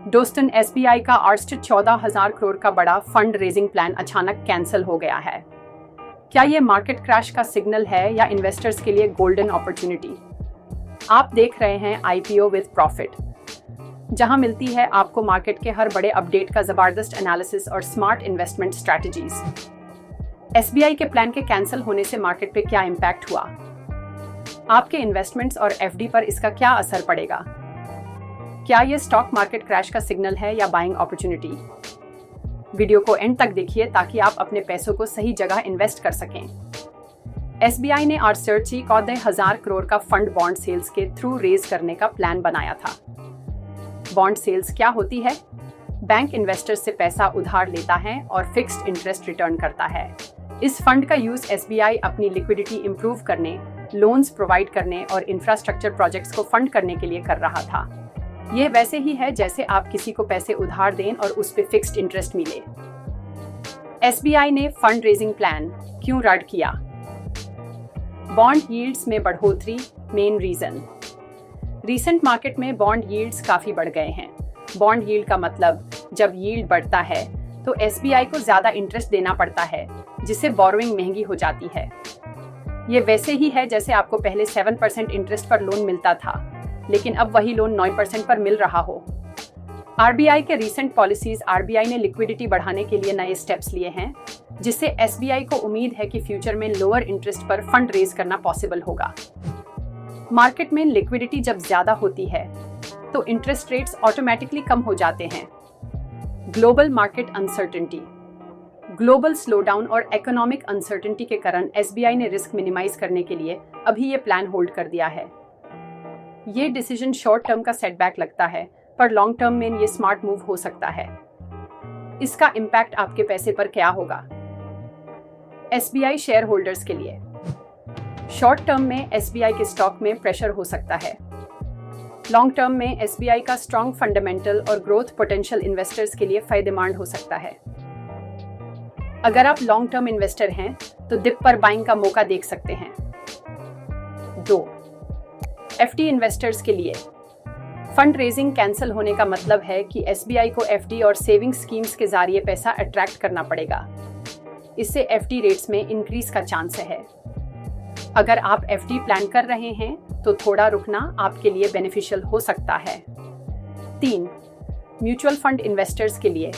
दोस्तन एसबीआई का 14,000 करोड़ का बड़ा फंड रेजिंग प्लान अचानक कैंसिल हो गया है। क्या ये मार्केट क्रैश का सिग्नल है या इन्वेस्टर्स के लिए गोल्डन अपॉर्चुनिटी? आप देख रहे हैं आईपीओ विद प्रॉफिट, जहां मिलती है आपको मार्केट के हर बड़े अपडेट का जबरदस्त एनालिसिस और स्मार्ट इन्वेस्टमेंट स्ट्रैटेजीज। एसबीआई के प्लान के कैंसिल होने से मार्केट पे क्या इम्पैक्ट हुआ? आपके इन्वेस्टमेंट्स और एफडी पर इसका क्या असर पड़ेगा? क्या ये स्टॉक मार्केट क्रैश का सिग्नल है या बाइंग अपॉर्चुनिटी? वीडियो को एंड तक देखिए ताकि आप अपने पैसों को सही जगह इन्वेस्ट कर सकें। एसबीआई ने 14,000 करोड़ का फंड बॉन्ड सेल्स के थ्रू रेज करने का प्लान बनाया था। बॉन्ड सेल्स क्या होती है? बैंक इन्वेस्टर्स से पैसा उधार लेता है और फिक्स्ड इंटरेस्ट रिटर्न करता है। इस फंड का यूज एसबीआई अपनी लिक्विडिटी इंप्रूव करने, लोन्स प्रोवाइड करने और इंफ्रास्ट्रक्चर प्रोजेक्ट्स को फंड करने के लिए कर रहा था। ये वैसे ही है जैसे आप किसी को पैसे उधार दें और उस पे फिक्स्ड इंटरेस्ट मिले। एसबीआई ने फंड रेजिंग प्लान क्यों रद्द किया? बॉन्ड यील्ड्स में बढ़ोतरी मेन रीजन। रीसेंट मार्केट में बॉन्ड यील्ड्स काफी बढ़ गए हैं। बॉन्ड यील्ड का मतलब जब यील्ड बढ़ता है तो एसबीआई को ज्यादा इंटरेस्ट देना पड़ता है, जिससे बोरोइंग महंगी हो जाती है। ये वैसे ही है जैसे आपको पहले 7% इंटरेस्ट पर लोन मिलता था, लेकिन अब वही लोन 9% पर मिल रहा हो। आरबीआई के रीसेंट पॉलिसीज आरबीआई ने लिक्विडिटी बढ़ाने के लिए नए स्टेप्स लिए हैं, जिससे एसबीआई को उम्मीद है कि फ्यूचर में लोअर इंटरेस्ट पर फंड रेज करना पॉसिबल होगा। मार्केट में लिक्विडिटी जब ज्यादा होती है तो इंटरेस्ट रेट्स ऑटोमेटिकली कम हो जाते हैं। Global market uncertainty, global slowdown और इकोनॉमिक अनसर्टेनिटी के कारण एसबीआई ने रिस्क मिनिमाइज करने के लिए अभी ये प्लान होल्ड कर दिया है। ये डिसीजन शॉर्ट टर्म का सेटबैक लगता है, पर लॉन्ग टर्म में ये स्मार्ट मूव हो सकता है। इसका इम्पैक्ट आपके पैसे पर क्या होगा? एसबीआई शेयर होल्डर्स के लिए शॉर्ट टर्म में एसबीआई के स्टॉक में प्रेशर हो सकता है। लॉन्ग टर्म में एसबीआई का स्ट्रॉन्ग फंडामेंटल और ग्रोथ पोटेंशियल इन्वेस्टर्स के लिए फायदेमंद हो सकता है। अगर आप लॉन्ग टर्म इन्वेस्टर हैं तो डिप पर बाइंग का मौका देख सकते हैं। 2. एफडी इन्वेस्टर्स के लिए फंड रेजिंग कैंसिल होने का मतलब है कि एसबीआई को एफडी और सेविंग स्कीम्स के जरिए पैसा अट्रैक्ट करना पड़ेगा। इससे एफडी रेट्स में इंक्रीज का चांस है। अगर आप एफडी प्लान कर रहे हैं तो थोड़ा रुकना आपके लिए बेनिफिशियल हो सकता है। 3. म्यूचुअल फंड इन्वेस्टर्स के लिए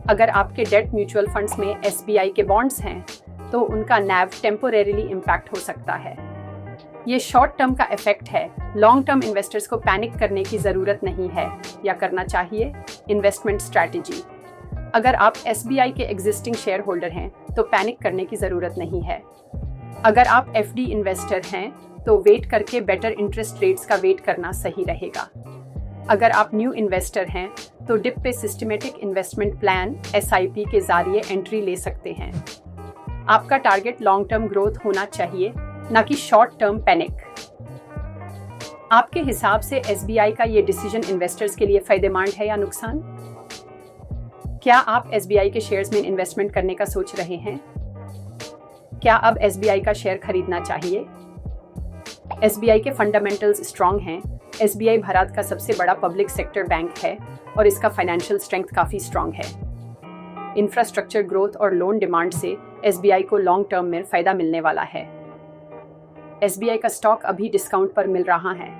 अगर आपके डेट म्यूचुअल फंड्स में एसबीआई के बॉन्ड्स हैं तो उनका नैव टेम्पोरेरीली इम्पैक्ट हो सकता है। ये शॉर्ट टर्म का इफेक्ट है। लॉन्ग टर्म इन्वेस्टर्स को पैनिक करने की ज़रूरत नहीं है या करना चाहिए। इन्वेस्टमेंट स्ट्रैटेजी, अगर आप एसबीआई के एग्जिस्टिंग शेयर होल्डर हैं तो पैनिक करने की ज़रूरत नहीं है। अगर आप एफडी इन्वेस्टर हैं तो वेट करके बेटर इंटरेस्ट रेट्स का वेट करना सही रहेगा। अगर आप न्यू इन्वेस्टर हैं तो डिप पे सिस्टमेटिक इन्वेस्टमेंट प्लान एसआईपी के जरिए एंट्री ले सकते हैं। आपका टारगेट लॉन्ग टर्म ग्रोथ होना चाहिए, ना कि शॉर्ट टर्म पैनिक। आपके हिसाब से एसबीआई का ये डिसीजन इन्वेस्टर्स के लिए फायदेमंद है या नुकसान? क्या आप एसबीआई के शेयर्स में इन्वेस्टमेंट करने का सोच रहे हैं? क्या अब एसबीआई का शेयर खरीदना चाहिए? एसबीआई के फंडामेंटल्स स्ट्रांग हैं। एसबीआई भारत का सबसे बड़ा पब्लिक सेक्टर बैंक है और इसका फाइनेंशियल स्ट्रेंथ काफी स्ट्रांग है। इंफ्रास्ट्रक्चर ग्रोथ और लोन डिमांड से एसबीआई को लॉन्ग टर्म में फायदा मिलने वाला है। एसबीआई का स्टॉक अभी डिस्काउंट पर मिल रहा है।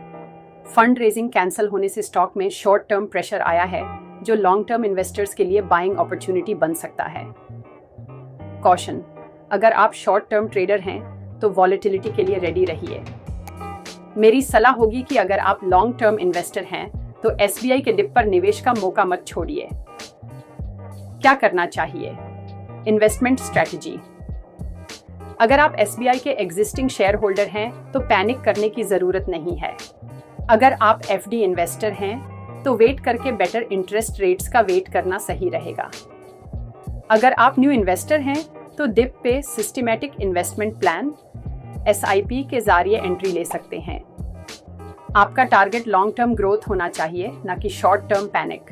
फंड रेजिंग कैंसिल होने से स्टॉक में शॉर्ट टर्म प्रेशर आया है, जो लॉन्ग टर्म इन्वेस्टर्स के लिए बाइंग अपॉर्चुनिटी बन सकता है। कॉशन, अगर आप शॉर्ट टर्म ट्रेडर हैं तो वॉलेटिलिटी के लिए रेडी रहिए। मेरी सलाह होगी कि अगर आप लॉन्ग टर्म इन्वेस्टर हैं तो एसबीआई के डिप पर निवेश का मौका मत छोड़िए। क्या करना चाहिए? इन्वेस्टमेंट स्ट्रैटेजी, अगर आप एसबीआई के एग्जिस्टिंग शेयर होल्डर हैं तो पैनिक करने की ज़रूरत नहीं है। अगर आप एफडी इन्वेस्टर हैं तो वेट करके बेटर इंटरेस्ट रेट्स का वेट करना सही रहेगा। अगर आप न्यू इन्वेस्टर हैं तो डिप पे सिस्टमेटिक इन्वेस्टमेंट प्लान एसआईपी के जरिए एंट्री ले सकते हैं। आपका टारगेट लॉन्ग टर्म ग्रोथ होना चाहिए, ना कि शॉर्ट टर्म पैनिक।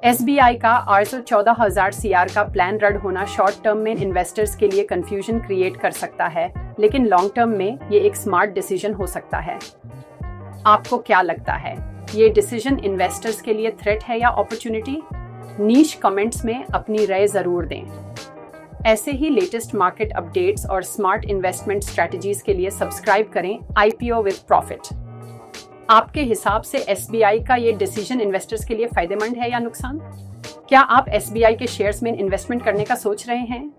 एसबीआई का 14,000 CR का प्लान रद्द होना शॉर्ट टर्म में इन्वेस्टर्स के लिए कंफ्यूजन क्रिएट कर सकता है, लेकिन लॉन्ग टर्म में ये एक स्मार्ट डिसीजन हो सकता है। आपको क्या लगता है? ये डिसीजन इन्वेस्टर्स के लिए थ्रेट है या अपॉर्चुनिटी? नीश कमेंट्स में अपनी राय जरूर दें। ऐसे ही लेटेस्ट मार्केट अपडेट्स और स्मार्ट इन्वेस्टमेंट स्ट्रेटजीज के लिए सब्सक्राइब करें IPO विद प्रॉफिट। आपके हिसाब से SBI का ये डिसीजन इन्वेस्टर्स के लिए फायदेमंद है या नुकसान? क्या आप SBI के शेयर्स में इन्वेस्टमेंट करने का सोच रहे हैं?